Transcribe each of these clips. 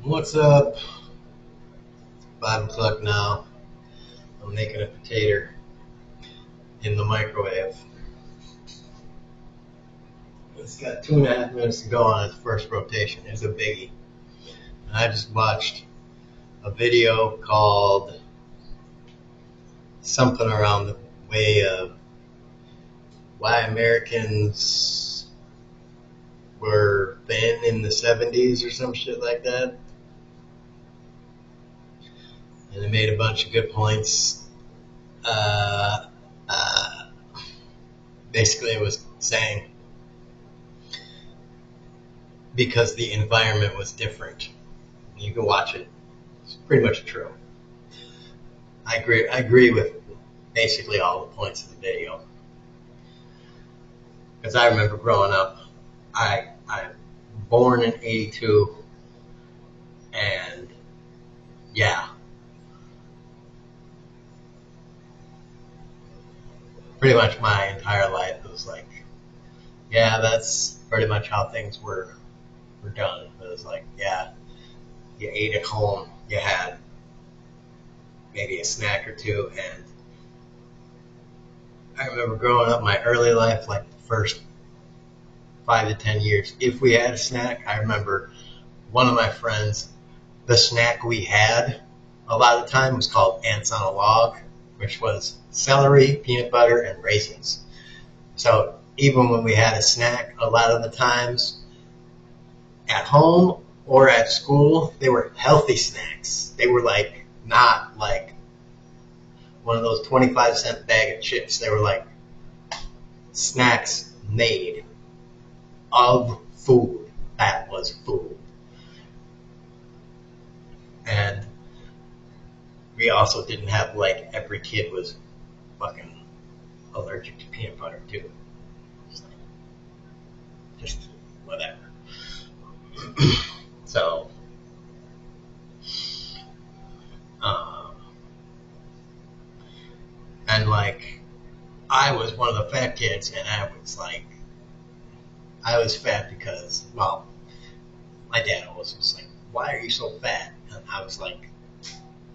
What's up? 5 o'clock now. I'm making a potato in the microwave. It's got 2.5 minutes to go on its first rotation. It's a biggie. And I just watched a video called something around the way of why Americans were thin in the 70s or some shit like that. And it made a bunch of good points. Basically, it was saying because the environment was different. You can watch it. It's pretty much true. I agree with basically all the points of the video. Because I remember growing up, I'm born in '82, and yeah, pretty much my entire life was like, yeah, that's pretty much how things were done. It was like, yeah, you ate at home, you had maybe a snack or two, and I remember growing up my early life, like the first 5 to 10 years, if we had a snack, I remember one of my friends, the snack we had a lot of the time was called Ants on a Log, which was celery, peanut butter, and raisins. So even when we had a snack, a lot of the times at home or at school, they were healthy snacks. They were like not like one of those 25-cent bag of chips. They were like snacks made of food. That was food. And we also didn't have like every kid was fucking allergic to peanut butter too. So, just whatever. So, um, and like I was one of the fat kids, and I was fat because, well, my dad always was like, "Why are you so fat?" And I was like,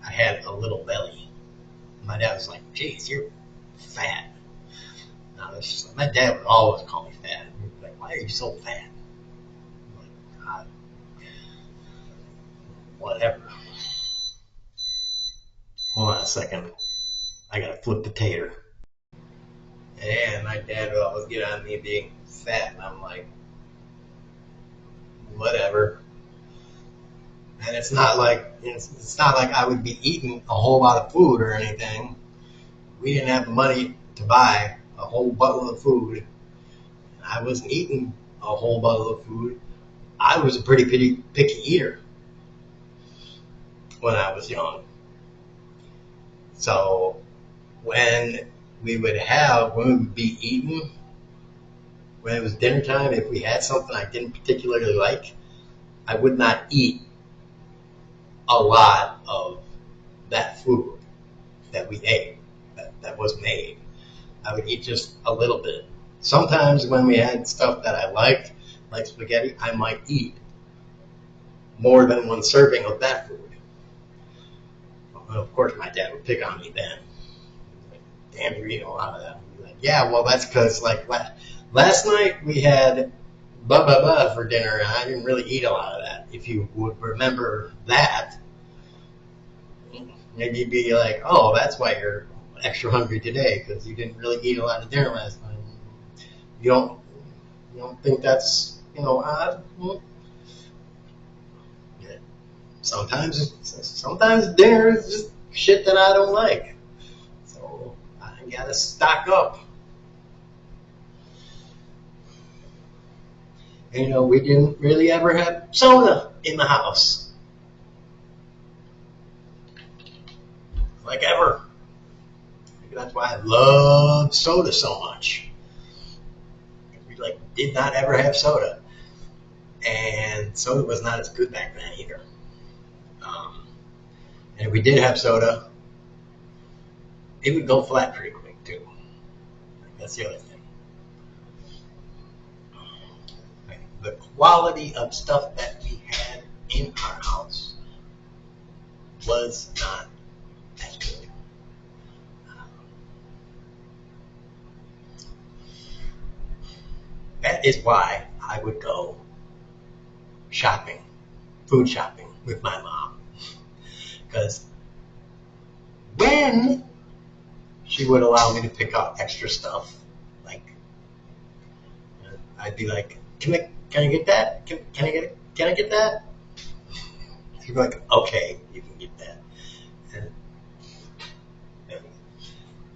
I had a little belly. My dad was like, "Jeez, you're fat." And I was just like, my dad would always call me fat. He was like, "Why are you so fat?" I'm like, God, whatever. Hold on a second. I gotta flip the tater. And my dad would always get on me being fat, and I'm like, whatever. And it's not like I would be eating a whole lot of food or anything. We didn't have the money to buy a whole bottle of food. I wasn't eating a whole bottle of food. I was a pretty picky eater when I was young. So when we would be eating, when it was dinner time, if we had something I didn't particularly like, I would not eat a lot of that food that we ate, that was made. I would eat just a little bit. Sometimes when we had stuff that I liked, like spaghetti, I might eat more than one serving of that food. Well, of course, my dad would pick on me then. Like, damn, you're eating a lot of that. I'd be like, yeah, well, that's because like last night we had blah blah blah for dinner, and I didn't really eat a lot of that. If you would remember that, maybe you'd be like, oh, that's why you're extra hungry today because you didn't really eat a lot of dinner last night. You don't think that's odd? Well, yeah. Sometimes dinner is just shit that I don't like, so I gotta stock up. And, we didn't really ever have soda in the house, like ever. Maybe that's why I love soda so much. We did not ever have soda, and soda was not as good back then either. And if we did have soda, it would go flat pretty quick too. That's the other thing. The quality of stuff that we had in our house was not as good. That is why I would go shopping, food shopping with my mom. Because when she would allow me to pick out extra stuff, like I'd be like, can I get that? Can I get that? She'd be like, okay, you can get that. And,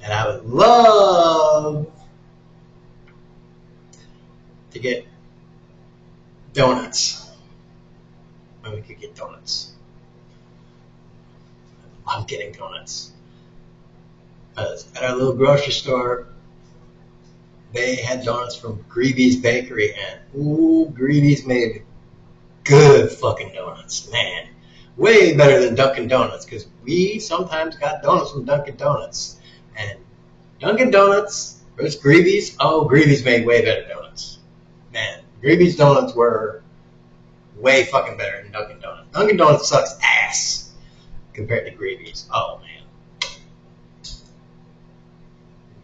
and I would love to get donuts when we could get donuts. I'm getting donuts. Because at our little grocery store, they had donuts from Greevy's Bakery, and ooh, Greevy's made good fucking donuts, man. Way better than Dunkin' Donuts, because we sometimes got donuts from Dunkin' Donuts. And Dunkin' Donuts versus Greevy's, oh, Greevy's made way better donuts. Man, Greevy's donuts were way fucking better than Dunkin' Donuts. Dunkin' Donuts sucks ass compared to Greevy's. Oh, man.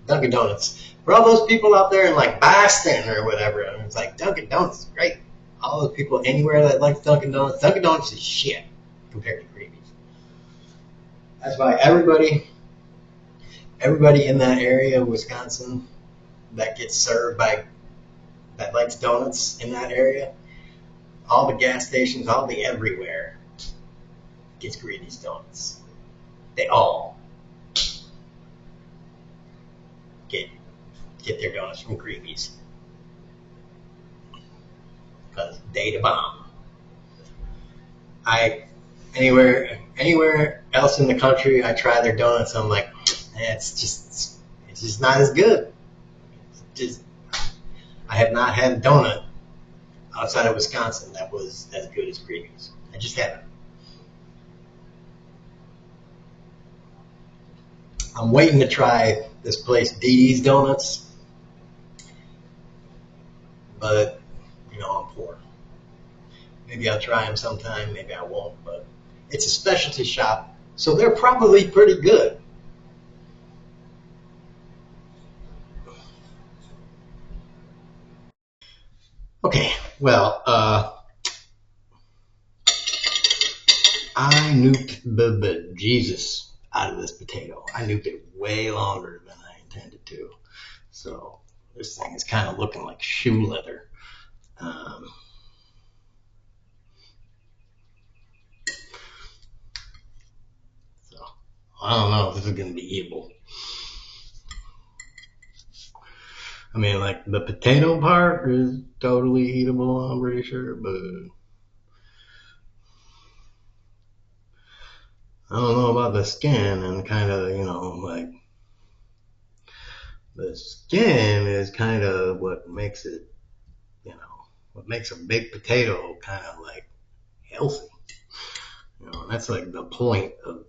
Dunkin' Donuts. For all those people out there in like Boston or whatever, and it's like Dunkin' Donuts is great. All those people anywhere that likes Dunkin' Donuts is shit compared to Greevy's. That's why everybody in that area of Wisconsin that gets served by, that likes donuts in that area, all the gas stations, all the everywhere gets Greevy's donuts. They all get their donuts from Greevy's. Because they the bomb. Anywhere else in the country, I try their donuts. I'm like, it's just not as good. I have not had a donut outside of Wisconsin that was as good as Greevy's. I just haven't. I'm waiting to try this place, Dee Dee's Donuts, but I'm poor. Maybe I'll try them sometime, maybe I won't, but it's a specialty shop, so they're probably pretty good. Okay, well, I nuked Jesus out of this potato. I nuked it way longer than I intended to. So this thing is kind of looking like shoe leather. So I don't know if this is going to be eatable. I mean, like the potato part is totally eatable, I'm pretty sure, but I don't know about the skin and kind of, like the skin is kind of what makes it, what makes a baked potato kind of like healthy. That's like the point of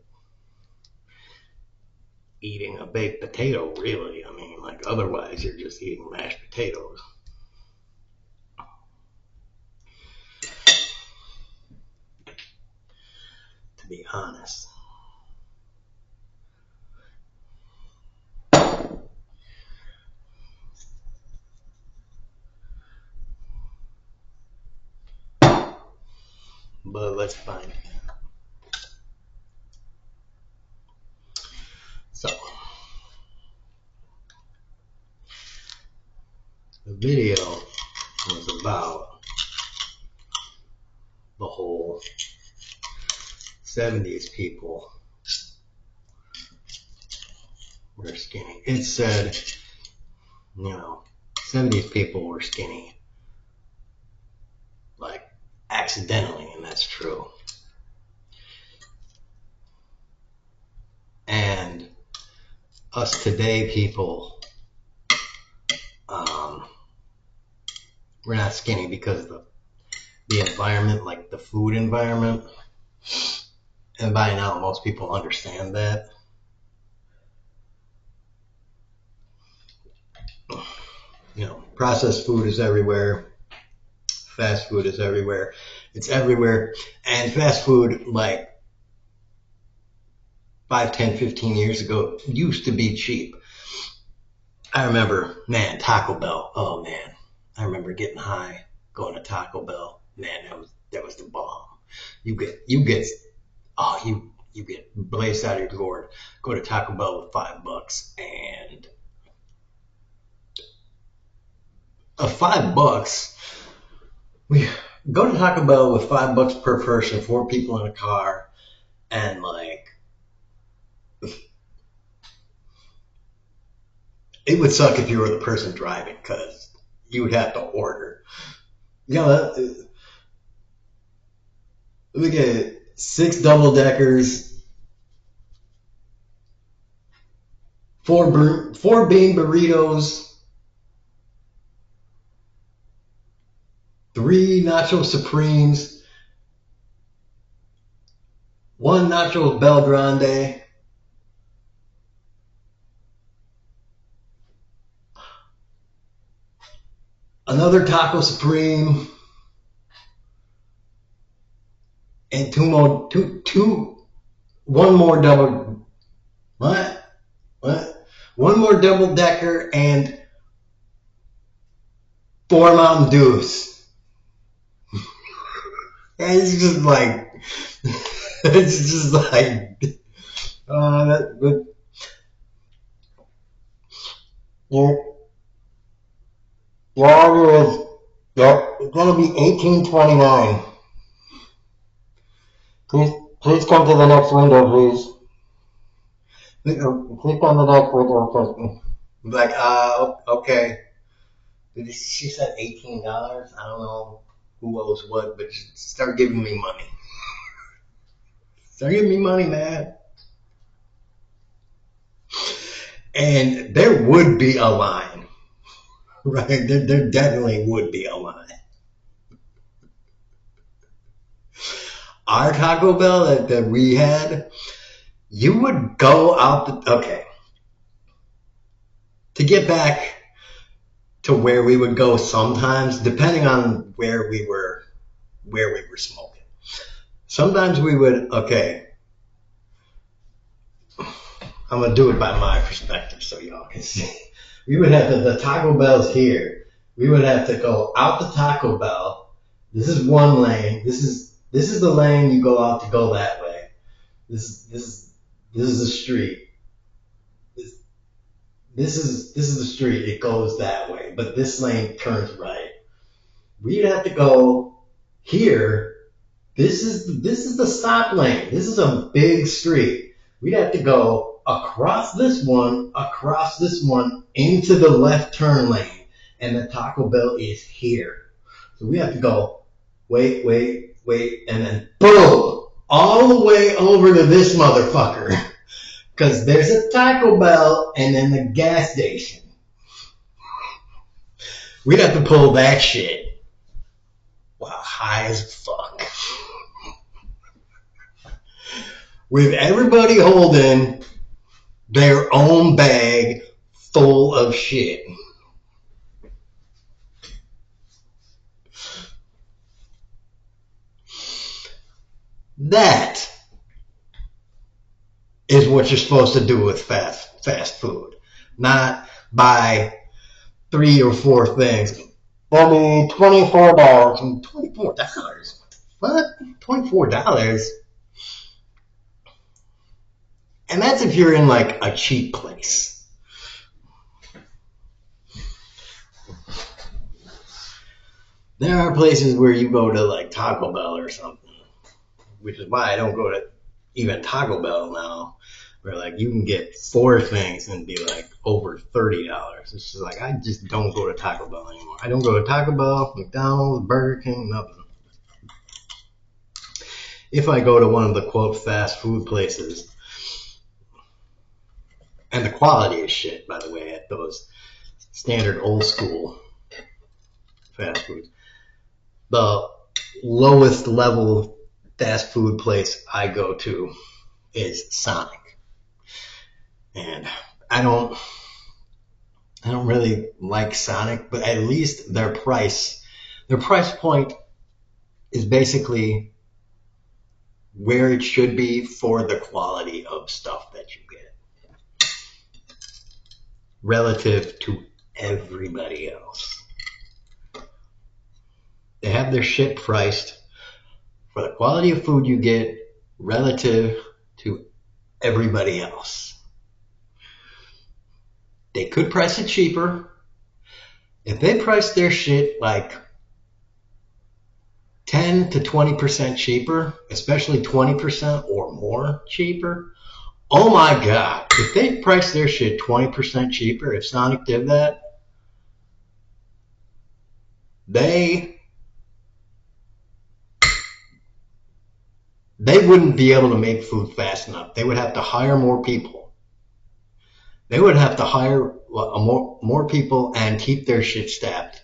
eating a baked potato, really. I mean, like otherwise you're just eating mashed potatoes. To be honest. But let's find it. So, the video was about the whole 70s people were skinny. It said, 70s people were skinny. Like, accidentally, and that's true. And us today people, we're not skinny because of the environment, like the food environment. And by now, most people understand that. Processed food is everywhere. Fast food is everywhere. It's everywhere. And fast food, like, 5, 10, 15 years ago used to be cheap. I remember, man, Taco Bell. Oh man, I remember getting high, going to Taco Bell. Man, that was the bomb. You get you get blazed out of your gourd. Go to Taco Bell with $5, and $5. We go to Taco Bell with $5 per person, 4 people in a car, and like it would suck if you were the person driving because you would have to order. You know, look at it, 6 double deckers, four bean burritos, 3 nacho supremes, 1 nacho Bel Grande, another taco supreme, and one more double. What? What? One more double decker and 4 Mountain Dews. And it's just like, it's just like, that, it's gonna be 18.29. Please come to the next window, please. Click on the next window. Like, okay. She said $18. I don't know who owes what, but start giving me money. Start giving me money, man. And there would be a line, right? There definitely would be a line. Our Taco Bell that we had, you would go out okay. To get back to where we would go sometimes, depending on where we were smoking. Sometimes we would, okay, I'm going to do it by my perspective so y'all can see. We would have the Taco Bell's here. We would have to go out the Taco Bell. This is one lane. This is the lane you go out to go that way. This is the street. This is the street. It goes that way, but this lane turns right. We'd have to go here. This is the stop lane. This is a big street. We'd have to go across this one, into the left turn lane, and the Taco Bell is here. So we have to go, wait, and then boom, all the way over to this motherfucker. Because there's a Taco Bell and then the gas station. We'd have to pull that shit while high as fuck. With everybody holding their own bag full of shit. That is what you're supposed to do with fast food. Not buy 3 or 4 things. I mean, $24. $24? What? $24? And that's if you're in like a cheap place. There are places where you go to like Taco Bell or something, which is why I don't go to even Taco Bell now, where like you can get 4 things and be like over $30. It's just like I just don't go to Taco Bell anymore. I don't go to Taco Bell, McDonald's, Burger King, nothing. If I go to one of the quote fast food places, and the quality is shit, by the way, at those standard old school fast foods. The lowest level fast food place I go to is Sonic. And I don't really like Sonic, but at least their price point is basically where it should be for the quality of stuff that you get relative to everybody else. They have their shit priced for the quality of food you get relative to everybody else. They could price it cheaper. If they price their shit like 10 to 20% cheaper, especially 20% or more cheaper, oh my God, if they price their shit 20% cheaper, if Sonic did that, they wouldn't be able to make food fast enough. They would have to hire more people. They would have to hire more people and keep their shit staffed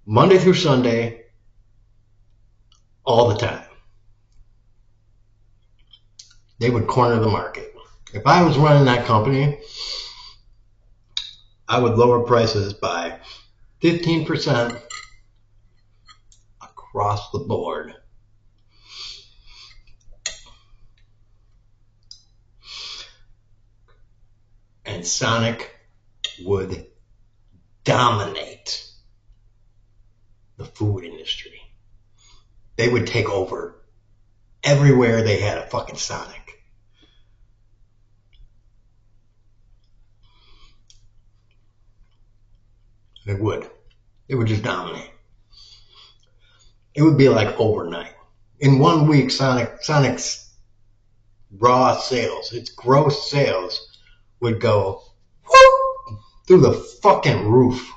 Monday through Sunday, all the time. They would corner the market. If I was running that company, I would lower prices by 15% across the board. And Sonic would dominate the food industry. They would take over everywhere they had a fucking Sonic. It would. It would just dominate. It would be like overnight. In 1 week, Sonic's raw sales, its gross sales, would go whoop, through the fucking roof.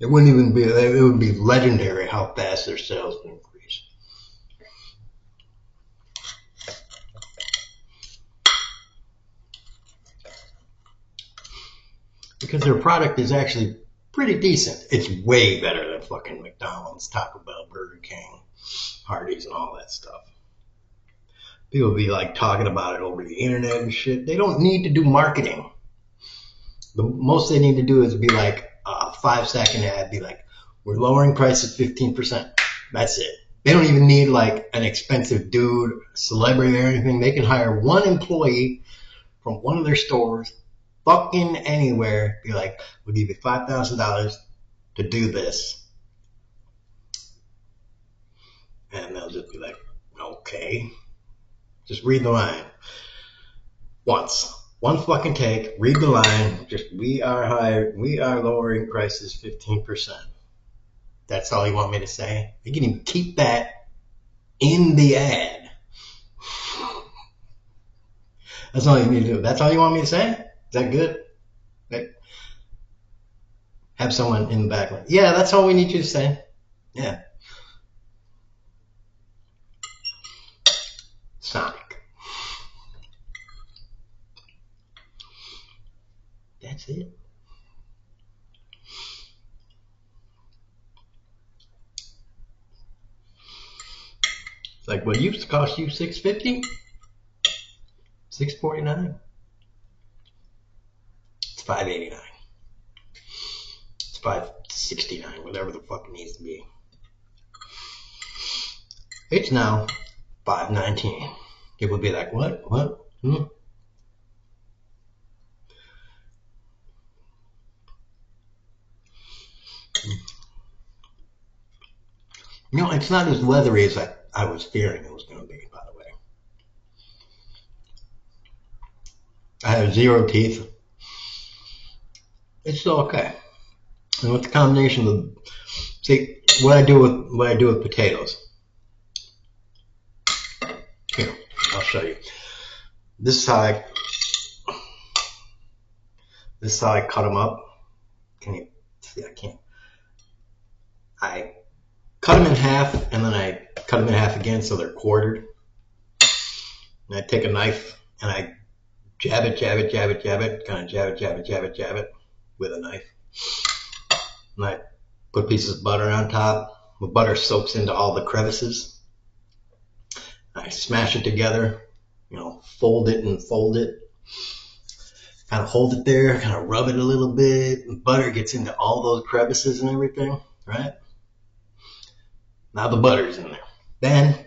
It wouldn't even be, it would be legendary how fast their sales would increase. Because their product is actually pretty decent. It's way better than fucking McDonald's, Taco Bell, Burger King, Hardee's, and all that stuff. People be like talking about it over the internet and shit. They don't need to do marketing. The most they need to do is be like a 5-second ad, be like, we're lowering prices 15%. That's it. They don't even need like an expensive dude, celebrity or anything. They can hire one employee from one of their stores, fucking anywhere, be like, we'll give you $5,000 to do this. And they'll just be like, okay. Just read the line. Once. One fucking take, read the line, just we are lowering prices 15%. That's all you want me to say? You can even keep that in the ad. That's all you need to do. That's all you want me to say? Is that good? Have someone in the background. Yeah, that's all we need you to say. Yeah. Sonic. That's it. It's like, what used to cost you $6.50? $6.49? It's $5.89. It's $5.69, whatever the fuck it needs to be. It's now $5.19. It would be like, what? You know, it's not as leathery as I was fearing it was going to be, by the way. I have 0 teeth. It's still okay. And with the combination of, see, what I do with potatoes. Here, I'll show you. This is how I cut them up. Can you see? I can't. I cut them in half, and then I cut them in half again so they're quartered. And I take a knife and I jab it, kind of jab it with a knife. And I put pieces of butter on top. The butter soaks into all the crevices. I smash it together, fold it and fold it. Kind of hold it there, kind of rub it a little bit. And butter gets into all those crevices and everything, right? Now the butter's in there. Then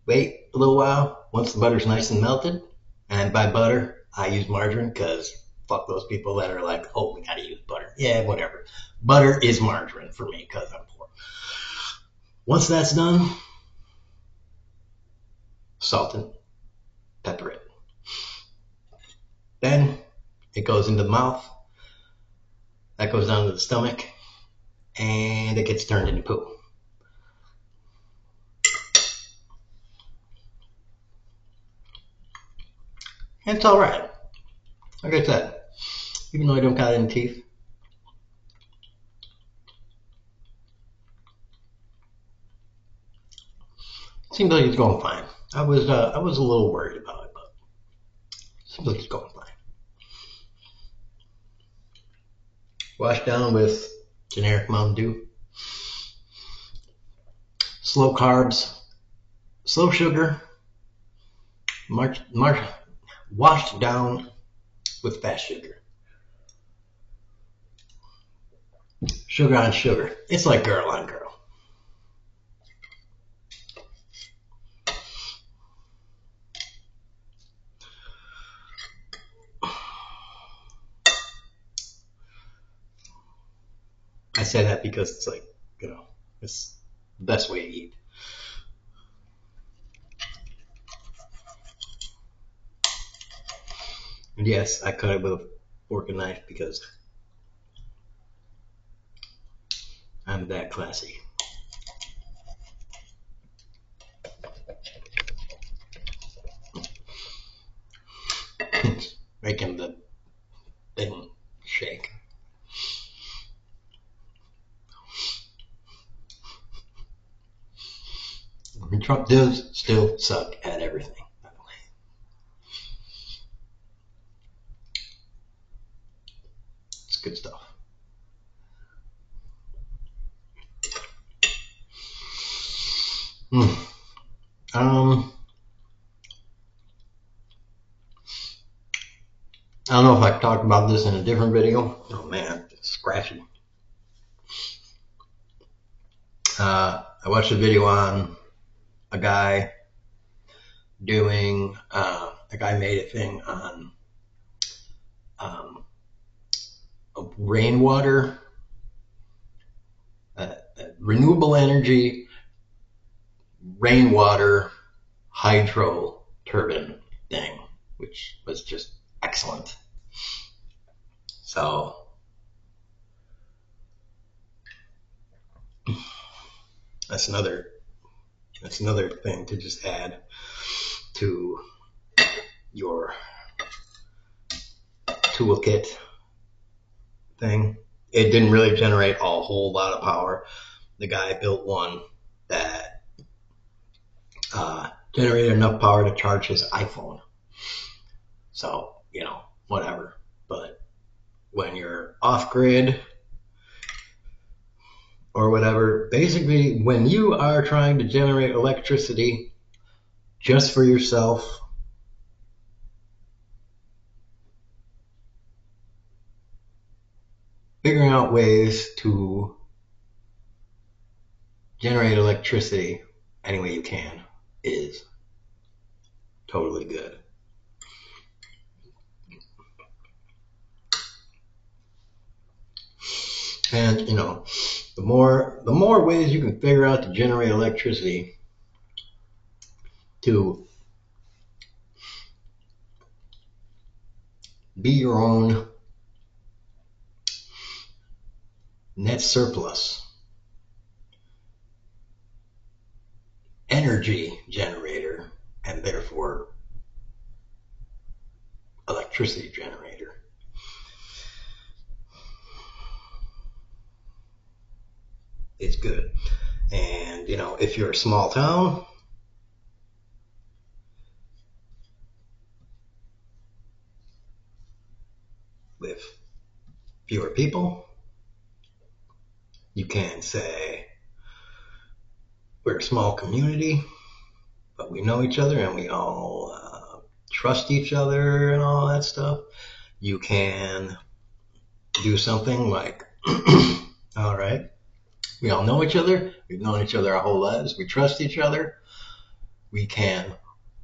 wait a little while. Once the butter's nice and melted, and by butter, I use margarine because fuck those people that are like, oh, we gotta use butter. Yeah, whatever. Butter is margarine for me because I'm poor. Once that's done, salt it, pepper it. Then it goes into the mouth. That goes down to the stomach, and it gets turned into poo. And it's all right. Like I said, even though I don't got any teeth, it seems like it's going fine. I was a little worried about it, but it seems like it's going fine. Wash down with generic Mountain Dew. Slow carbs, slow sugar, washed down with fast sugar. Sugar on sugar. It's like girl on girl. I say that because it's like, it's the best way to eat. And yes, I cut it with a fork and knife because I'm that classy. Making the thing shake. Trump does still suck at everything, by the way. It's good stuff. I don't know if I talked about this in a different video. Oh man, it's scratchy. I watched a video on a guy doing, a guy made a thing on rainwater, renewable energy, rainwater hydro turbine thing, which was just excellent. So that's another thing to just add to your toolkit thing. It didn't really generate a whole lot of power. The guy built one that generated enough power to charge his iPhone. So, whatever. But when you're off grid or whatever, basically when you are trying to generate electricity just for yourself, figuring out ways to generate electricity any way you can is totally good. And the more ways you can figure out to generate electricity to be your own net surplus energy generator, and therefore electricity generator, is good. And if you're a small town, with fewer people, you can say we're a small community, but we know each other and we all trust each other and all that stuff. You can do something like, all right, We all know each other. We've known each other our whole lives. We trust each other. We can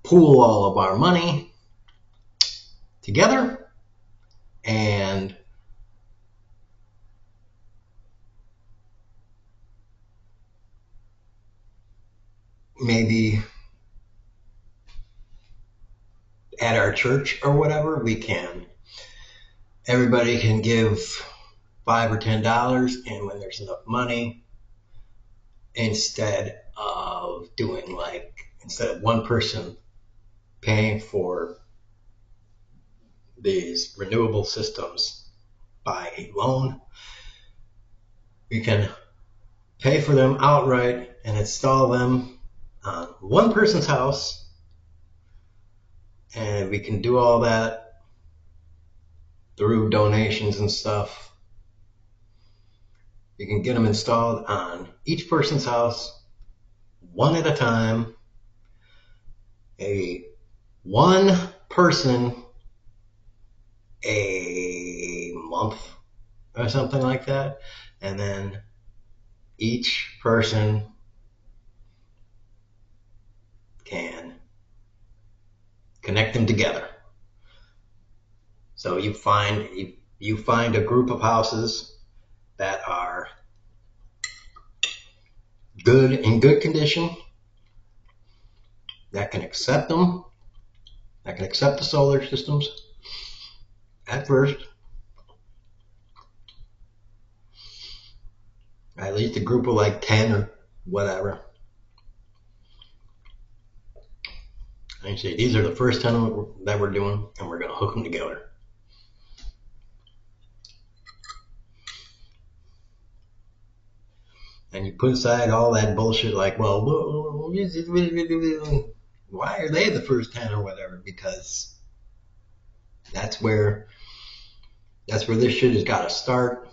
pool all of our money together and maybe at our church or whatever, everybody can give $5 or $10, and when there's enough money, instead of one person paying for these renewable systems by a loan, we can pay for them outright and install them on one person's house, and we can do all that through donations and stuff. We can get them installed on each person's house, one at a time, one person a month or something like that, and then each person can connect them together. So you find a group of houses that are in good condition, that can accept them, that can accept the solar systems at first. At least a group of like 10 or whatever. And you say, these are the first 10 that we're doing, and we're going to hook them together. And you put aside all that bullshit like, well, why are they the first 10 or whatever? Because that's where this shit has got to start.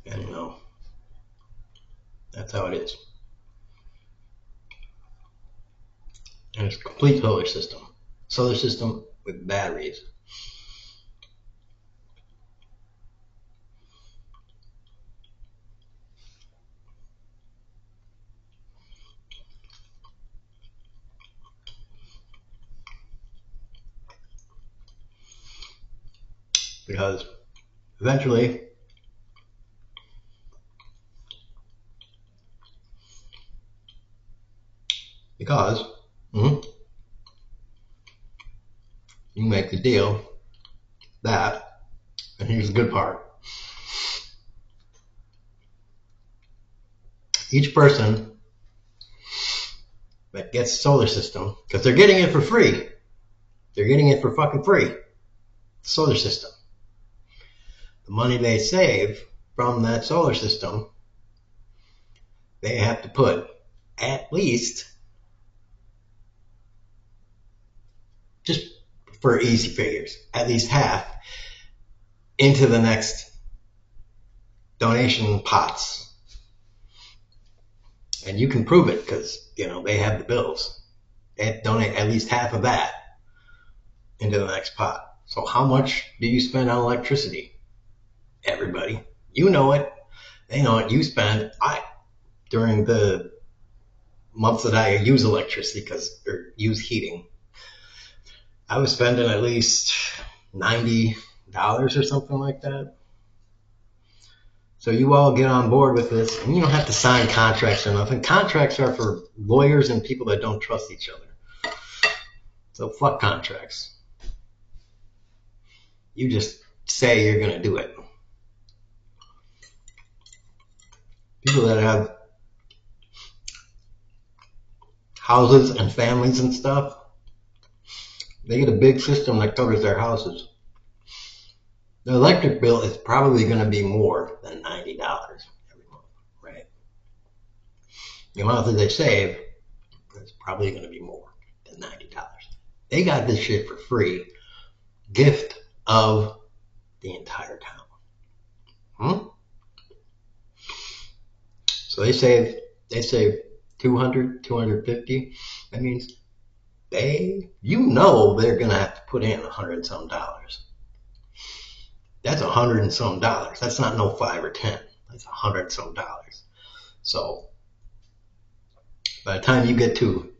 And that's how it is. And it's a complete solar system with batteries. Because eventually, you make the deal that, and here's the good part, each person that gets a solar system, because they're getting it for free, they're getting it for fucking free, the solar system. The money they save from that solar system, they have to put at least, just for easy figures, at least half into the next donation pots. And you can prove it because, they have the bills. They have to donate at least half of that into the next pot. So how much do you spend on electricity? Everybody. You know it. They know it. You spend. During the months that I use electricity or use heating, I was spending at least $90 or something like that. So you all get on board with this, and you don't have to sign contracts or nothing. Contracts are for lawyers and people that don't trust each other. So fuck contracts. You just say you're going to do it. People that have houses and families and stuff, they get a big system that covers their houses. The electric bill is probably going to be more than $90 every month, right? The amount that they save is probably going to be more than $90. They got this shit for free. Gift of the entire town. So they save 200, 250. That means they're gonna have to put in $100 and some. That's $100 and some. That's not no 5 or 10. That's $100 and some. So by the time you get to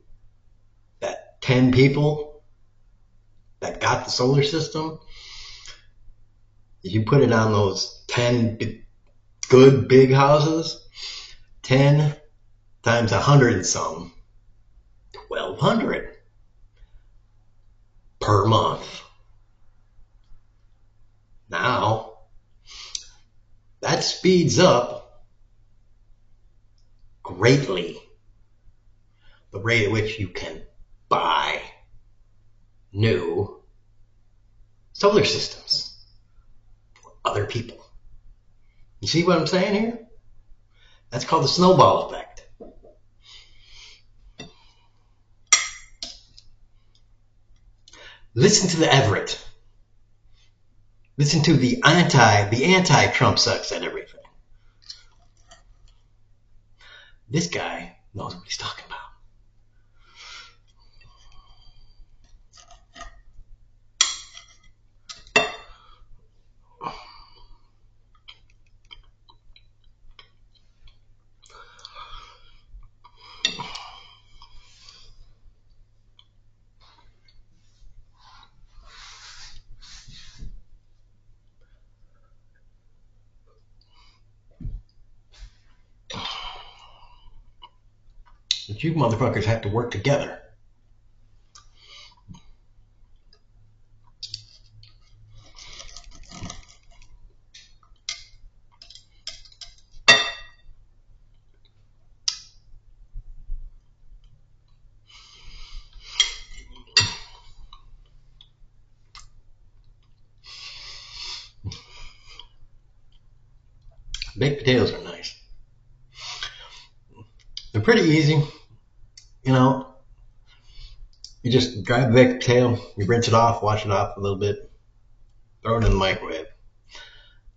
that 10 people that got the solar system, you put it on those 10 good big houses, 10 times 100 and some, 1,200 per month. Now, that speeds up greatly the rate at which you can buy new solar systems for other people. You see what I'm saying here? That's called the snowball effect. Listen to the Everett. Listen to the anti-Trump sucks at everything. This guy knows what he's talking about. But you motherfuckers have to work together. Baked potatoes are nice. They're pretty easy. You know, you just grab a baked potato, you rinse it off, wash it off a little bit, throw it in the microwave.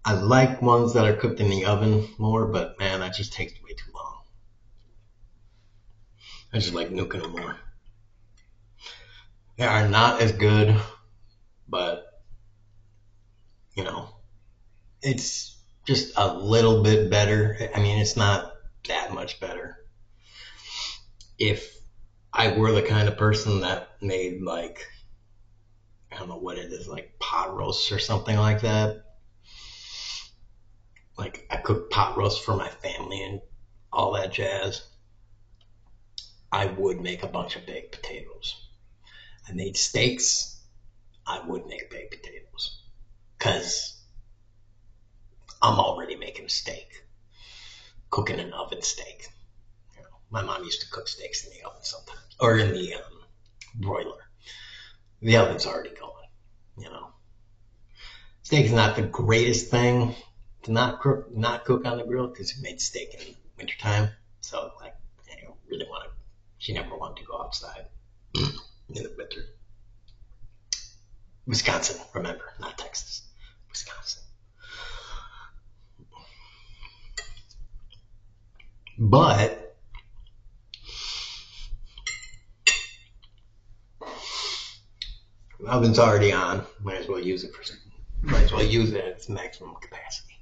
I like ones that are cooked in the oven more, but man, that just takes way too long. I just like nuking them more. They are not as good, but you know, it's just a little bit better. I mean, it's not that much better. If I were the kind of person that made like, I don't know what it is, like pot roasts or something like that. Like I cook pot roasts for my family and all that jazz. I would make a bunch of baked potatoes. I made steaks. I would make baked potatoes because I'm already making a steak, cooking an oven steak. You know, my mom used to cook steaks in the oven sometimes, or in the broiler. The oven's already going. You know, steak is not the greatest thing to not cook on the grill because you made steak in wintertime. So like, I don't really want to. She never wanted to go outside in the winter. Wisconsin, remember, not Texas. Wisconsin. But the oven's already on. Might as well use it at its maximum capacity.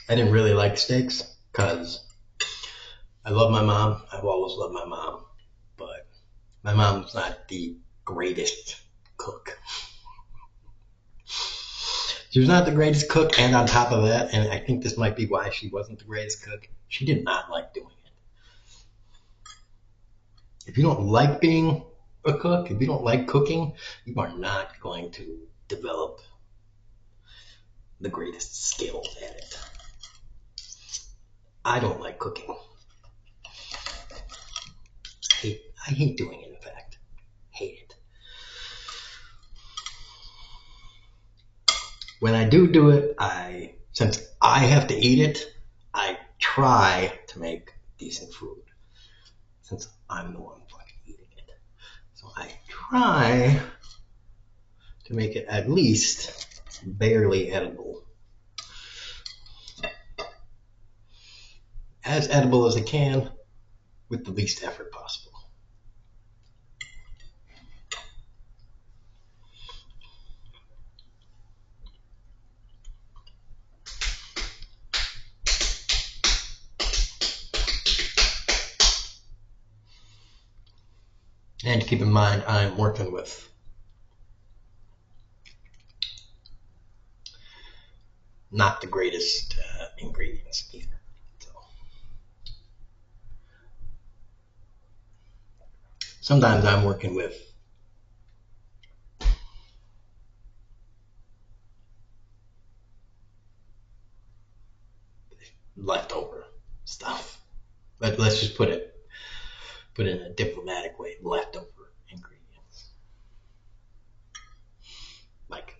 I didn't really like steaks because I love my mom. I've always loved my mom, but my mom's not the greatest cook. She was not the greatest cook, and on top of that, and I think this might be why she wasn't the greatest cook, she did not like doing it. If you don't like being a cook, if you don't like cooking, you are not going to develop the greatest skills at it. I don't like cooking. I hate doing it, in fact. Hate it. When I do it, since I have to eat it, I try to make decent food. Since I'm the one fucking eating it. So I try to make it at least barely edible. As edible as it can with the least effort possible. And keep in mind, I'm working with not the greatest ingredients either. So. Sometimes I'm working with leftover stuff. But let's just put it in a diplomatic way, leftover ingredients. Like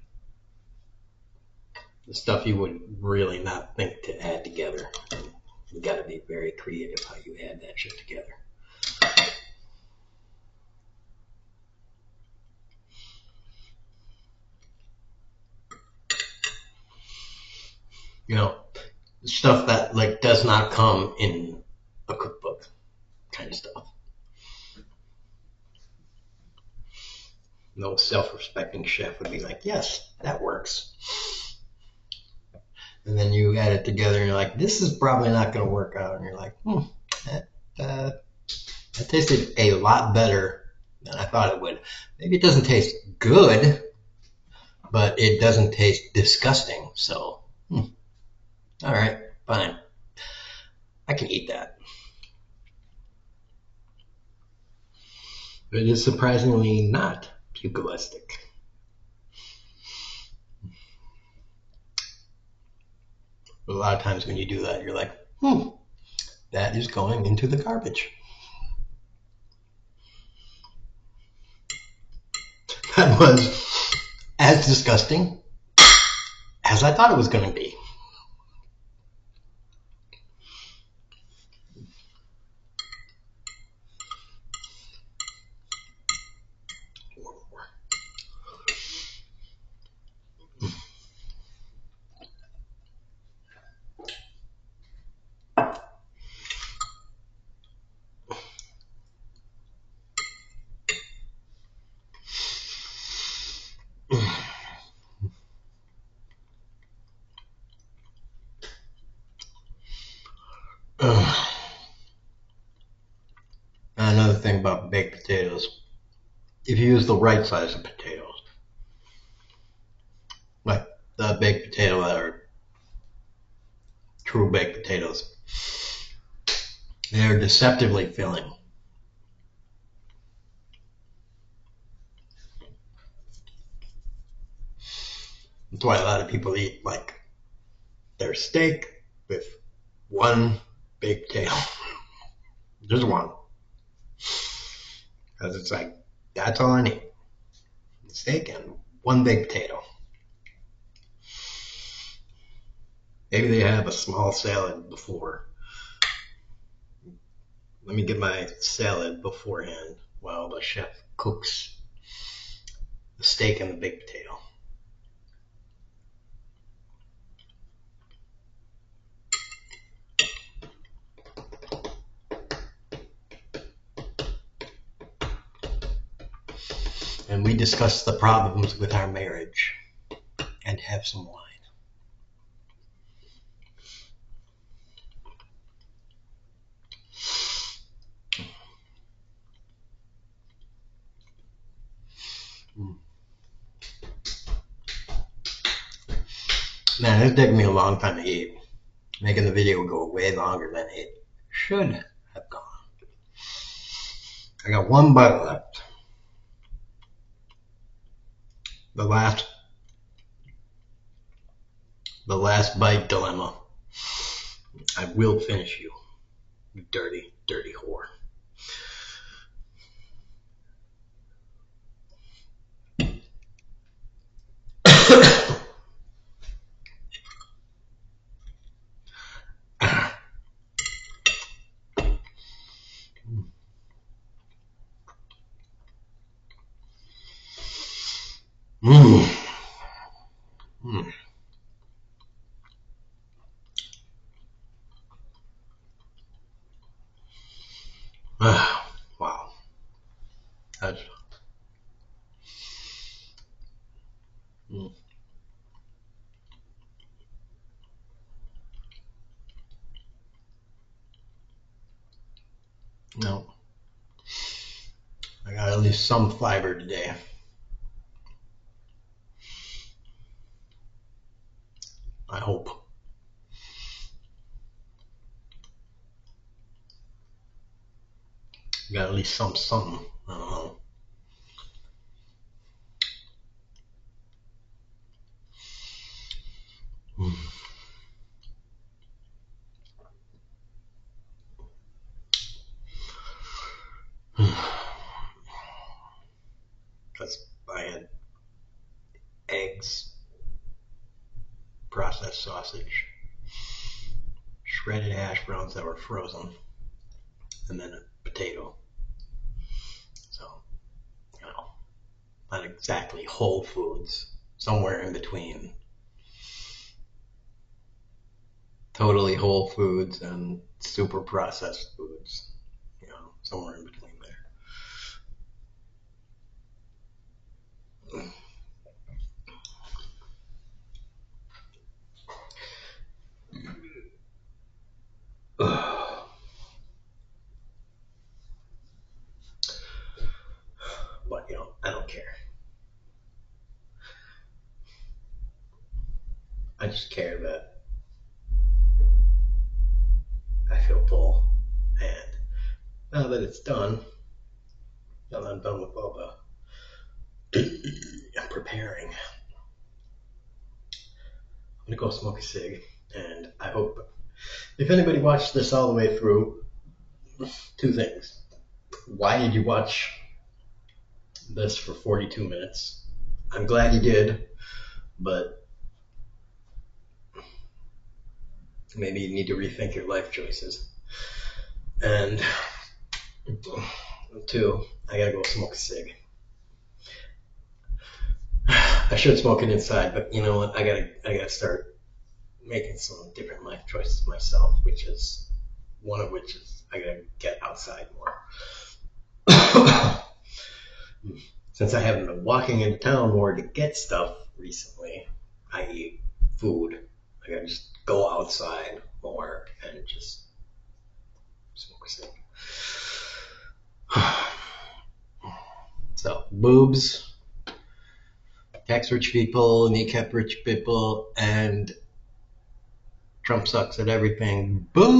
the stuff you would really not think to add together. You got to be very creative how you add that shit together. You know, stuff that like does not come in a cookbook kind of stuff. No self-respecting chef would be like, yes, that works. And then you add it together and you're like, this is probably not going to work out. And you're like, that tasted a lot better than I thought it would. Maybe it doesn't taste good, but it doesn't taste disgusting. So, all right, fine. I can eat that. It is surprisingly not pugilistic. But a lot of times when you do that, you're like, that is going into the garbage. That was as disgusting as I thought it was going to be. Another thing about baked potatoes, if you use the right size of potatoes, like the baked potato that are true baked potatoes, they're deceptively filling. That's why a lot of people eat like their steak with one baked potato. Just one. Because it's like, that's all I need. Steak and one baked potato. Maybe they have a small salad before. Let me get my salad beforehand while the chef cooks the steak and the baked potato. And we discuss the problems with our marriage and have some wine. Man, it's taken me a long time to eat. Making the video go way longer than it should have gone. I got one bite left. The last bite dilemma. I will finish you, you dirty, dirty whore. Mm. Mm. Ah, wow. That's, mm, no, I got at least some fiber today. I hope. Got at least something. I don't know. Because I had eggs, processed sausage, shredded hash browns that were frozen, and then a potato. So, you know, not exactly whole foods. Somewhere in between totally whole foods and super processed foods. You know, somewhere in between there. But you know, I don't care. I just care that I feel full. And now that it's done, now that I'm done with all the preparing, I'm gonna go smoke a cig. And I hope if anybody watched this all the way through, two things. Why did you watch this for 42 minutes? I'm glad you did, but maybe you need to rethink your life choices. And two, I gotta go smoke a cig. I should smoke it inside, but you know what? I gotta start making some different life choices myself, which is one of which is I gotta get outside more. Since I haven't been walking into town more to get stuff recently, i.e. food, I gotta just go outside more and just smoke a cig. So boobs, tax rich people, kneecap rich people, and Trump sucks at everything. Boobs.